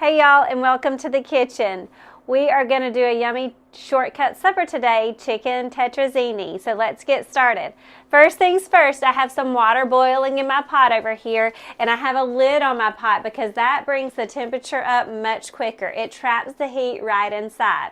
Hey y'all, and welcome to the kitchen. We are going to do a yummy shortcut supper today, chicken tetrazzini. So let's get started. First things first, I have some water boiling in my pot over here, and I have a lid on my pot because that brings the temperature up much quicker. It traps the heat right inside.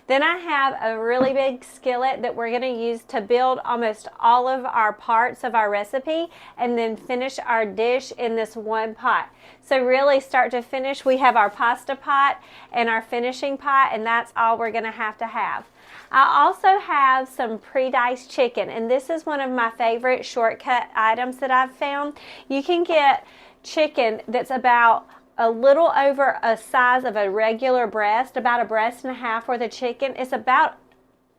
Then I have a really big skillet that we're going to use to build almost all of our parts of our recipe and then finish our dish in this one pot. So really start to finish, we have our pasta pot and our finishing pot, and that's all we're going to have. I also have some pre-diced chicken, and this is one of my favorite shortcut items that I've found. You can get chicken that's about a little over a size of a regular breast, about a breast and a half worth of chicken. It's about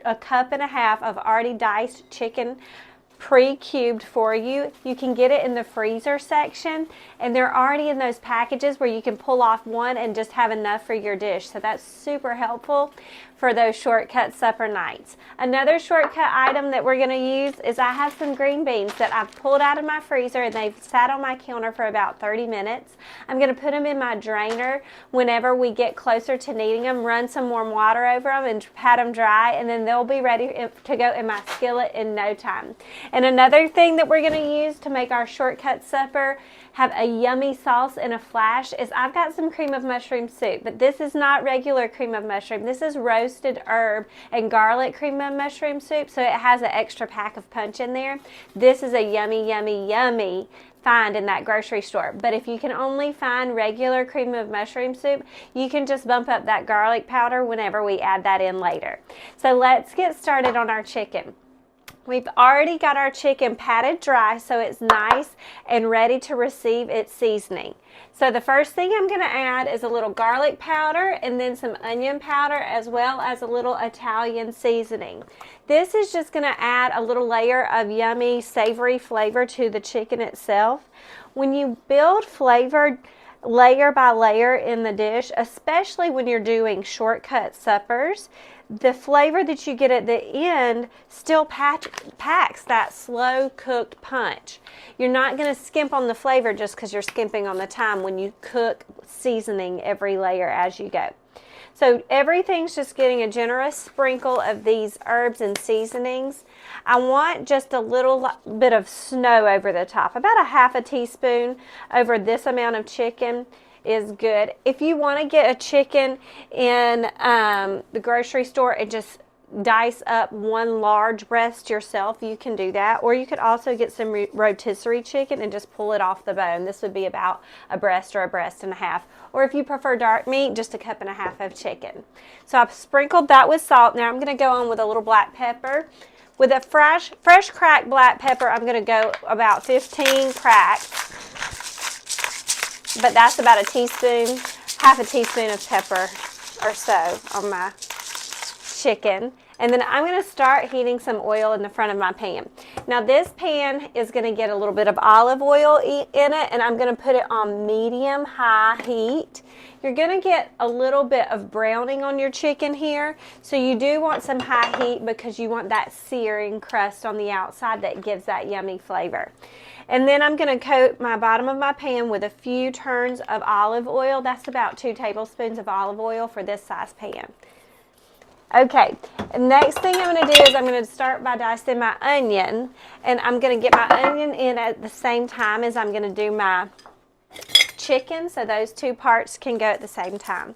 a cup and a half of already diced chicken pre-cubed for you. You can get it in the freezer section, and they're already in those packages where you can pull off one and just have enough for your dish. So that's super helpful for those shortcut supper nights. Another shortcut item that we're going to use is I have some green beans that I've pulled out of my freezer, and they've sat on my counter for about 30 minutes. I'm going to put them in my drainer whenever we get closer to needing them, run some warm water over them and pat them dry, and then they'll be ready to go in my skillet in no time. And another thing that we're going to use to make our shortcut supper have a yummy sauce in a flash is I've got some cream of mushroom soup, but this is not regular cream of mushroom. This is roasted herb and garlic cream of mushroom soup, so it has an extra pack of punch in there. This is a yummy, yummy, yummy find in that grocery store. But if you can only find regular cream of mushroom soup, you can just bump up that garlic powder whenever we add that in later. So let's get started on our chicken. We've already got our chicken patted dry, so it's nice and ready to receive its seasoning. So the first thing I'm going to add is a little garlic powder and then some onion powder, as well as a little Italian seasoning. This is just going to add a little layer of yummy, savory flavor to the chicken itself. When you build flavor layer by layer in the dish, especially when you're doing shortcut suppers, the flavor that you get at the end still packs that slow cooked punch. You're not going to skimp on the flavor just because you're skimping on the time when you cook, seasoning every layer as you go. So everything's just getting a generous sprinkle of these herbs and seasonings. I want just a little bit of snow over the top, about a half a teaspoon over this amount of chicken is good. If you want to get a chicken in the grocery store and just dice up one large breast yourself, you can do that. Or you could also get some rotisserie chicken and just pull it off the bone. This would be about a breast or a breast and a half. Or if you prefer dark meat, just a cup and a half of chicken. So I've sprinkled that with salt. Now I'm going to go on with a little black pepper. With a fresh cracked black pepper, I'm going to go about 15 cracks. But that's about a teaspoon, half a teaspoon of pepper or so on my chicken. And then I'm going to start heating some oil in the front of my pan. Now this pan is going to get a little bit of olive oil in it, and I'm going to put it on medium-high heat. You're going to get a little bit of browning on your chicken here, so you do want some high heat because you want that searing crust on the outside that gives that yummy flavor. And then I'm going to coat my bottom of my pan with a few turns of olive oil. That's about 2 tablespoons of olive oil for this size pan. Okay, next thing I'm going to do is I'm going to start by dicing my onion, and I'm going to get my onion in at the same time as I'm going to do my chicken, so those two parts can go at the same time.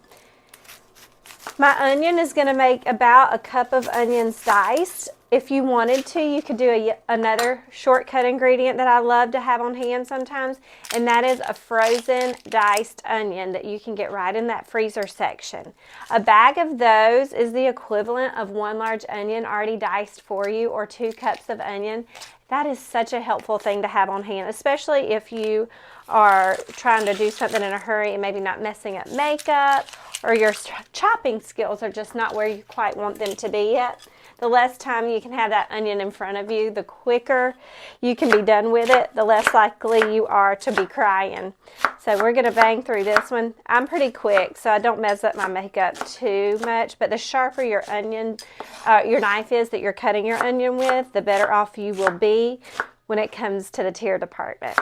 My onion is going to make about a cup of onions diced. If you wanted to, you could do another shortcut ingredient that I love to have on hand sometimes, and that is a frozen diced onion that you can get right in that freezer section. A bag of those is the equivalent of 1 large onion already diced for you, or 2 cups of onion. That is such a helpful thing to have on hand, especially if you are trying to do something in a hurry and maybe not messing up makeup, or your chopping skills are just not where you quite want them to be yet. The less time you can have that onion in front of you, the quicker you can be done with it, the less likely you are to be crying. So we're going to bang through this one. I'm pretty quick, so I don't mess up my makeup too much, but the sharper your knife is that you're cutting your onion with, the better off you will be when it comes to the tear department.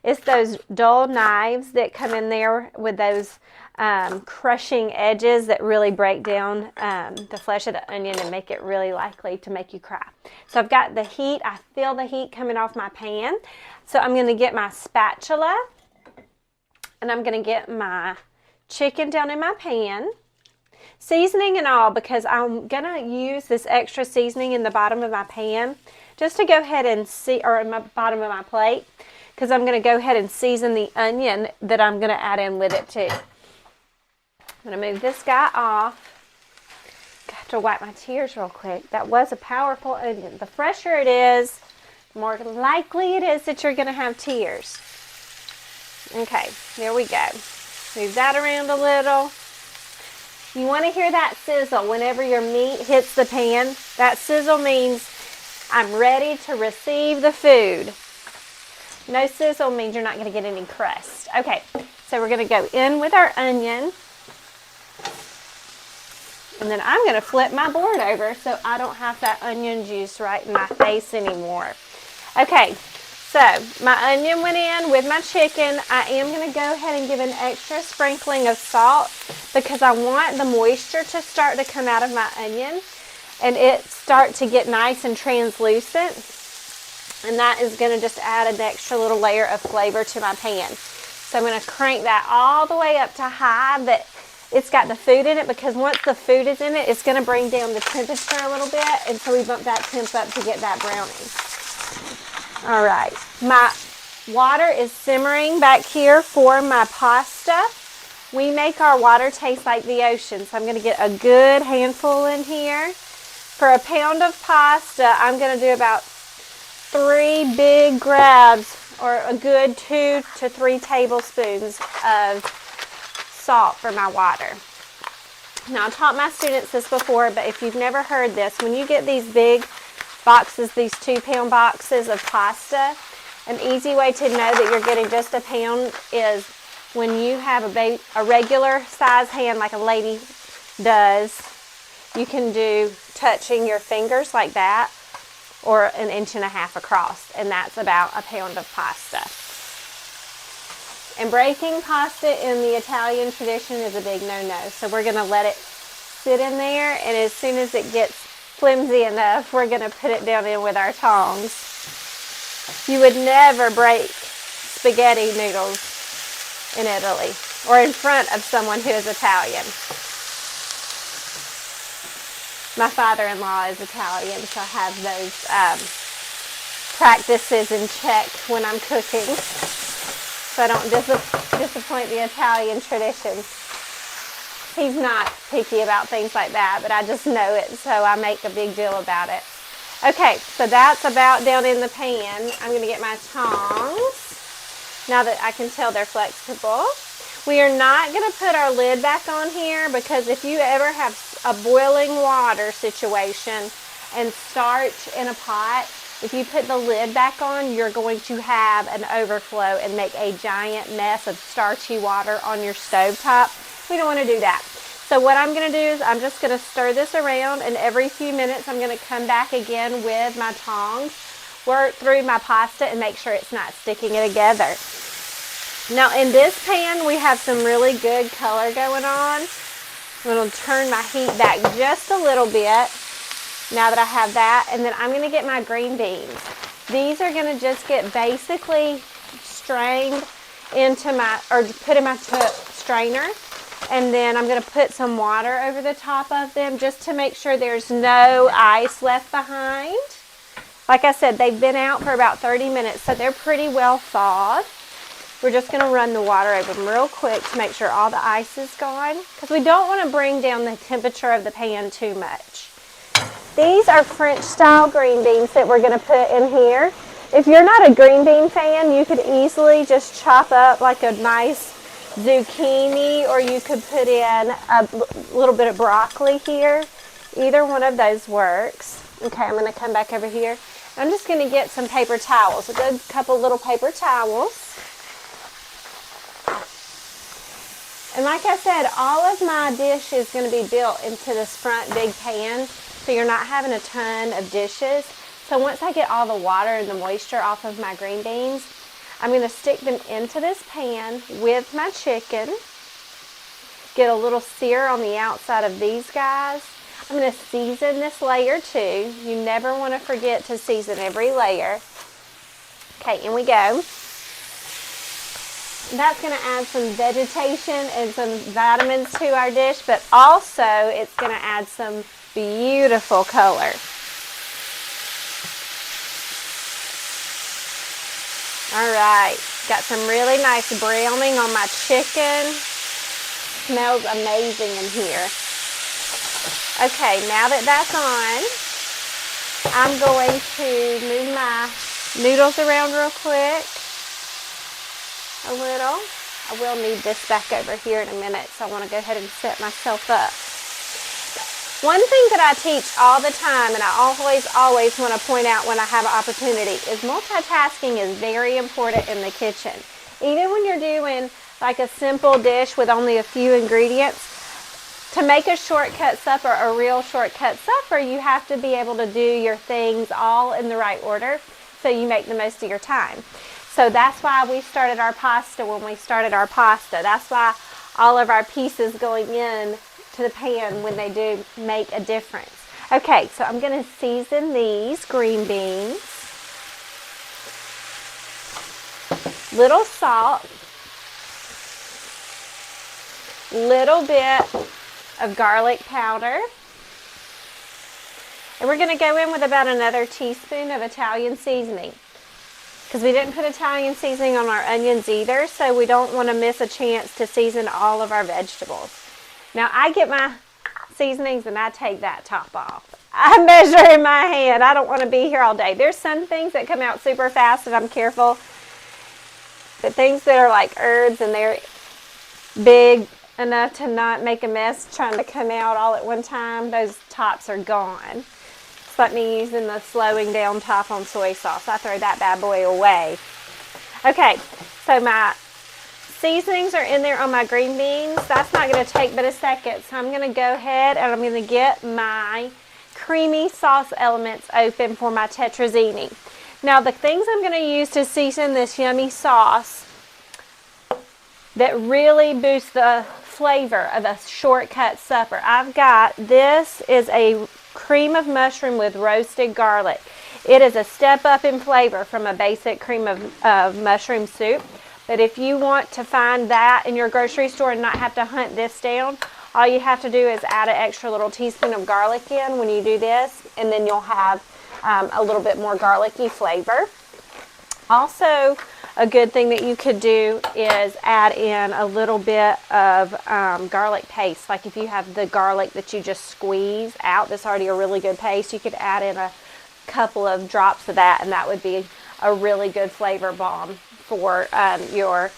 It's those dull knives that come in there with those crushing edges that really break down the flesh of the onion and make it really likely to make you cry. So I've got the heat. I feel the heat coming off my pan. So I'm going to get my spatula and I'm going to get my chicken down in my pan. Seasoning and all, because I'm going to use this extra seasoning in the bottom of my pan just to go ahead and or in the bottom of my plate, because I'm going to go ahead and season the onion that I'm going to add in with it too. I'm going to move this guy off. I have to wipe my tears real quick. That was a powerful onion. The fresher it is, the more likely it is that you're going to have tears. Okay, there we go. Move that around a little. You want to hear that sizzle whenever your meat hits the pan. That sizzle means I'm ready to receive the food. No sizzle means you're not going to get any crust. Okay, so we're going to go in with our onion. And then I'm going to flip my board over so I don't have that onion juice right in my face anymore. Okay, so my onion went in with my chicken. I am going to go ahead and give an extra sprinkling of salt because I want the moisture to start to come out of my onion and it start to get nice and translucent. And that is going to just add an extra little layer of flavor to my pan. So I'm going to crank that all the way up to high that it's got the food in it, because once the food is in it, it's going to bring down the temperature a little bit, and so we bump that temp up to get that browning. All right, my water is simmering back here for my pasta. We make our water taste like the ocean, so I'm going to get a good handful in here. For a pound of pasta, I'm going to do about 3 big grabs, or a good 2 to 3 tablespoons of salt for my water. Now, I taught my students this before, but if you've never heard this, when you get these big boxes, these 2-pound boxes of pasta, an easy way to know that you're getting just a pound is when you have a regular size hand like a lady does, you can do touching your fingers like that, or 1.5 inches across, and that's about a pound of pasta. And breaking pasta in the Italian tradition is a big no-no. So we're going to let it sit in there, and as soon as it gets flimsy enough, we're going to put it down in with our tongs. You would never break spaghetti noodles in Italy or in front of someone who is Italian. My father-in-law is Italian, so I have those practices in check when I'm cooking, so I don't disappoint the Italian traditions. He's not picky about things like that, but I just know it, so I make a big deal about it. Okay, so that's about down in the pan. I'm going to get my tongs, now that I can tell they're flexible. We are not going to put our lid back on here, because if you ever have a boiling water situation and starch in a pot, if you put the lid back on, you're going to have an overflow and make a giant mess of starchy water on your stovetop. We don't want to do that. So what I'm going to do is I'm just going to stir this around, and every few minutes I'm going to come back again with my tongs, work through my pasta and make sure it's not sticking it together. Now in this pan we have some really good color going on. I'm going to turn my heat back just a little bit now that I have that, and then I'm going to get my green beans. These are going to just get basically strained into my, or put in my strainer, and then I'm going to put some water over the top of them just to make sure there's no ice left behind. Like I said, they've been out for about 30 minutes, so they're pretty well thawed. We're just going to run the water over them real quick to make sure all the ice is gone, because we don't want to bring down the temperature of the pan too much. These are French style green beans that we're going to put in here. If you're not a green bean fan, you could easily just chop up like a nice zucchini, or you could put in a little bit of broccoli here. Either one of those works. Okay, I'm going to come back over here. I'm just going to get some paper towels, a good couple little paper towels. And like I said, all of my dish is going to be built into this front big pan, so you're not having a ton of dishes. So once I get all the water and the moisture off of my green beans, I'm going to stick them into this pan with my chicken. Get a little sear on the outside of these guys. I'm going to season this layer too. You never want to forget to season every layer. Okay, in we go. That's going to add some vegetation and some vitamins to our dish, but also it's going to add some beautiful color. All right, got some really nice browning on my chicken. Smells amazing in here. Okay, now that that's on, I'm going to move my noodles around real quick. A little. I will need this back over here in a minute, so I want to go ahead and set myself up. One thing that I teach all the time, and I always want to point out when I have an opportunity, is multitasking is very important in the kitchen. Even when you're doing like a simple dish with only a few ingredients, to make a shortcut supper, a real shortcut supper, you have to be able to do your things all in the right order so you make the most of your time. So that's why we started our pasta when we started our pasta. That's why all of our pieces going in to the pan when they do make a difference. Okay, so I'm going to season these green beans. Little salt. Little bit of garlic powder. And we're going to go in with about another teaspoon of Italian seasoning, because we didn't put Italian seasoning on our onions either, so we don't want to miss a chance to season all of our vegetables. Now I get my seasonings and I take that top off. I measure in my hand. I don't want to be here all day. There's some things that come out super fast and I'm careful, but things that are like herbs and they're big enough to not make a mess trying to come out all at one time, those tops are gone. It's like me using the slowing down top on soy sauce. I throw that bad boy away. Okay, so my seasonings are in there on my green beans. That's not going to take but a second, so I'm going to go ahead and I'm going to get my creamy sauce elements open for my tetrazzini. Now the things I'm going to use to season this yummy sauce that really boost the flavor of a shortcut supper. I've got, this is a cream of mushroom with roasted garlic. It is a step up in flavor from a basic cream of mushroom soup. But if you want to find that in your grocery store and not have to hunt this down, all you have to do is add an extra little teaspoon of garlic in when you do this, and then you'll have a little bit more garlicky flavor. Also, a good thing that you could do is add in a little bit of garlic paste. Like if you have the garlic that you just squeeze out, that's already a really good paste, you could add in a couple of drops of that, and that would be a really good flavor bomb for your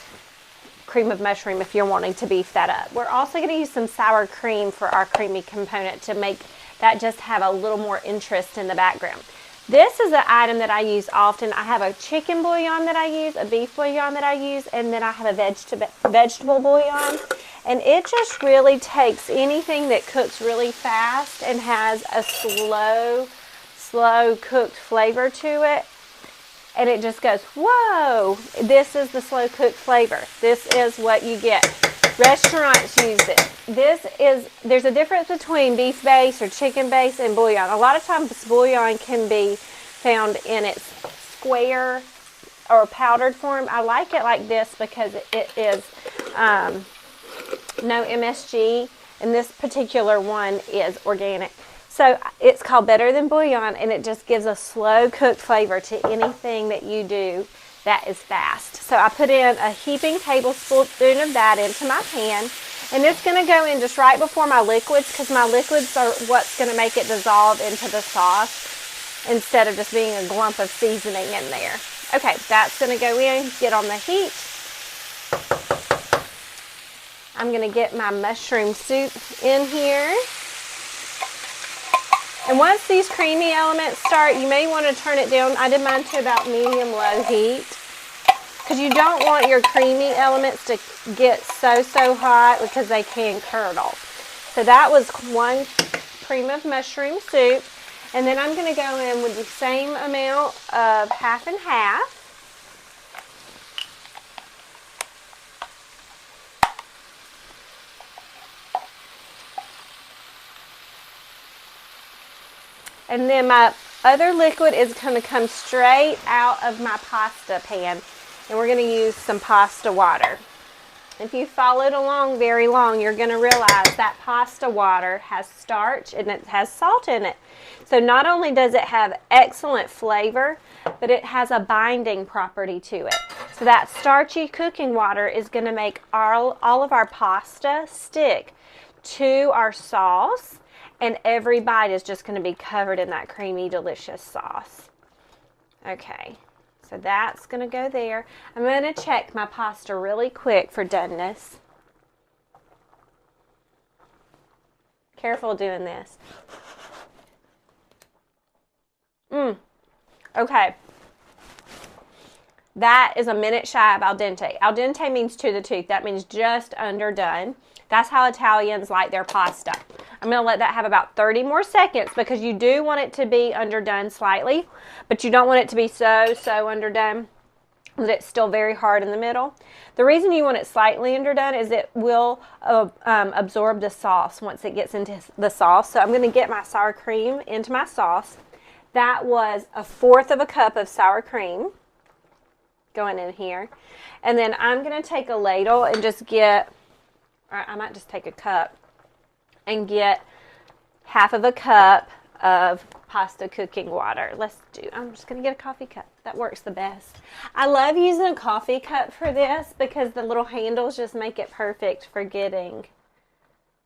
cream of mushroom if you're wanting to beef that up. We're also going to use some sour cream for our creamy component to make that just have a little more interest in the background. This is an item that I use often. I have a chicken bouillon that I use, a beef bouillon that I use, and then I have a vegetable bouillon. And it just really takes anything that cooks really fast and has a slow cooked flavor to it. And it just goes, whoa, this is the slow cooked flavor. This is what you get. Restaurants use it. There's a difference between beef base or chicken base and bouillon. A lot of times bouillon can be found in its square or powdered form. I like it like this because it is no MSG, and this particular one is organic. So it's called Better Than Bouillon, and it just gives a slow cooked flavor to anything that you do that is fast. So I put in a heaping tablespoon of that into my pan, and it's going to go in just right before my liquids, because my liquids are what's going to make it dissolve into the sauce instead of just being a glump of seasoning in there. Okay, that's going to go in, get on the heat. I'm going to get my mushroom soup in here. And once these creamy elements start, you may want to turn it down. I did mine to about medium-low heat, because you don't want your creamy elements to get so hot, because they can curdle. So that was one cream of mushroom soup. And then I'm going to go in with the same amount of half and half. And then my other liquid is going to come straight out of my pasta pan. And we're going to use some pasta water. If you followed along very long, you're going to realize that pasta water has starch and it has salt in it. So not only does it have excellent flavor, but it has a binding property to it. So that starchy cooking water is going to make all of our pasta stick to our sauce. And every bite is just going to be covered in that creamy, delicious sauce. Okay, so that's going to go there. I'm going to check my pasta really quick for doneness. Careful doing this. Okay. That is a minute shy of al dente. Al dente means to the tooth. That means just underdone. That's how Italians like their pasta. I'm going to let that have about 30 more seconds because you do want it to be underdone slightly, but you don't want it to be so underdone that it's still very hard in the middle. The reason you want it slightly underdone is it will absorb the sauce once it gets into the sauce. So I'm going to get my sour cream into my sauce. That was 1/4 cup of sour cream going in here. And then I'm going to take a ladle and just get, or I might just take a cup and get 1/2 cup of pasta cooking water. I'm just going to get a coffee cup. That works the best. I love using a coffee cup for this because the little handles just make it perfect for getting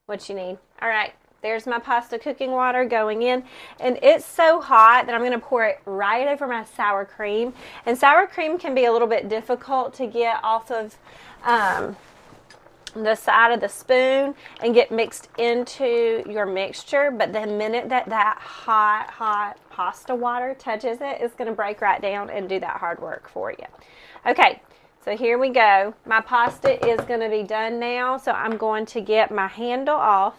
what you need. All right, there's my pasta cooking water going in. And it's so hot that I'm going to pour it right over my sour cream. And sour cream can be a little bit difficult to get off of the side of the spoon and get mixed into your mixture, but the minute that hot pasta water touches it, it's going to break right down and do that hard work for you. Okay, so here we go. My pasta is going to be done now, so I'm going to get my handle off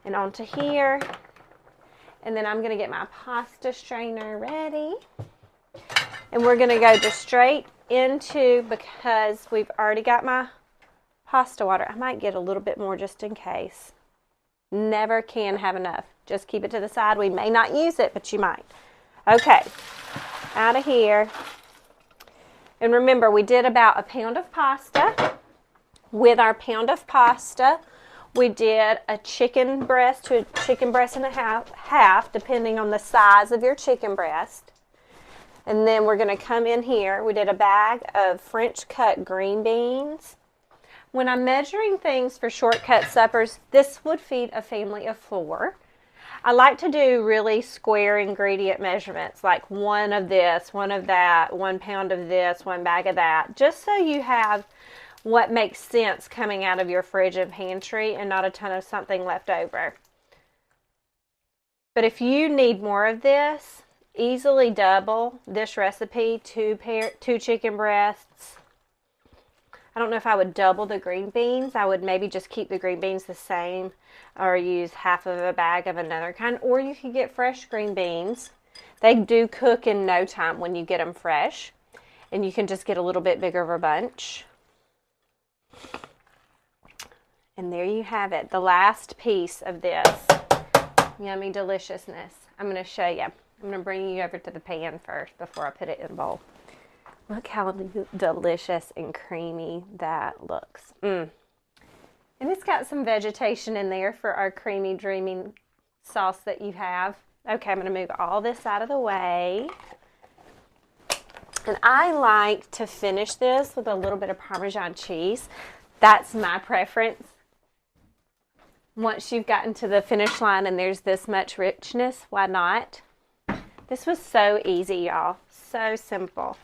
and onto here, and then I'm going to get my pasta strainer ready, and we're going to go just straight into, because we've already got my pasta water. I might get a little bit more just in case. Never can have enough. Just keep it to the side. We may not use it, but you might. Okay, out of here. And remember, we did about 1 pound of pasta. With our pound of pasta, we did a chicken breast to a chicken breast and a half, depending on the size of your chicken breast. And then we're going to come in here. We did a bag of French cut green beans. When I'm measuring things for shortcut suppers, this would feed a family of 4. I like to do really square ingredient measurements, like 1 of this, 1 of that, 1 pound of this, 1 bag of that, just so you have what makes sense coming out of your fridge and pantry and not a ton of something left over. But if you need more of this, easily double this recipe, 2 chicken breasts. I don't know if I would double the green beans. I would maybe just keep the green beans the same or use 1/2 of a bag of another kind. Or you could get fresh green beans. They do cook in no time when you get them fresh. And you can just get a little bit bigger of a bunch. And there you have it. The last piece of this yummy deliciousness. I'm going to show you. I'm going to bring you over to the pan first before I put it in a bowl. Look how delicious and creamy that looks. And it's got some vegetation in there for our creamy, dreamy sauce that you have. Okay, I'm going to move all this out of the way. And I like to finish this with a little bit of Parmesan cheese. That's my preference. Once you've gotten to the finish line and there's this much richness, why not? This was so easy, y'all. So simple.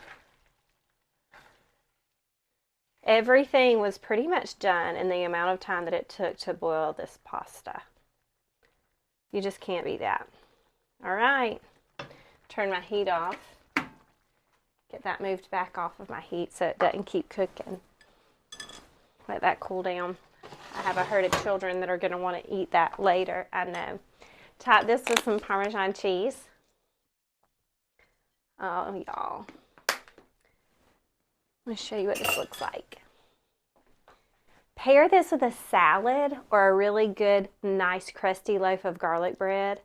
Everything was pretty much done in the amount of time that it took to boil this pasta. You just can't beat that. All right. Turn my heat off. Get that moved back off of my heat so it doesn't keep cooking. Let that cool down. I have a herd of children that are going to want to eat that later, I know. Top this with some Parmesan cheese. Oh, y'all. Let me show you what this looks like. Pair this with a salad or a really good, nice, crusty loaf of garlic bread.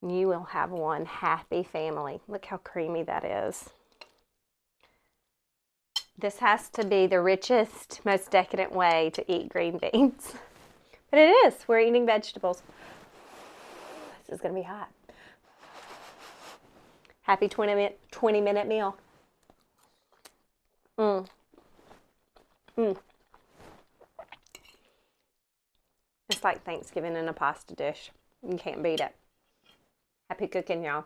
You will have one happy family. Look how creamy that is. This has to be the richest, most decadent way to eat green beans. But it is. We're eating vegetables. This is going to be hot. Happy 20-minute meal. It's like Thanksgiving in a pasta dish. You can't beat it. Happy cooking, y'all.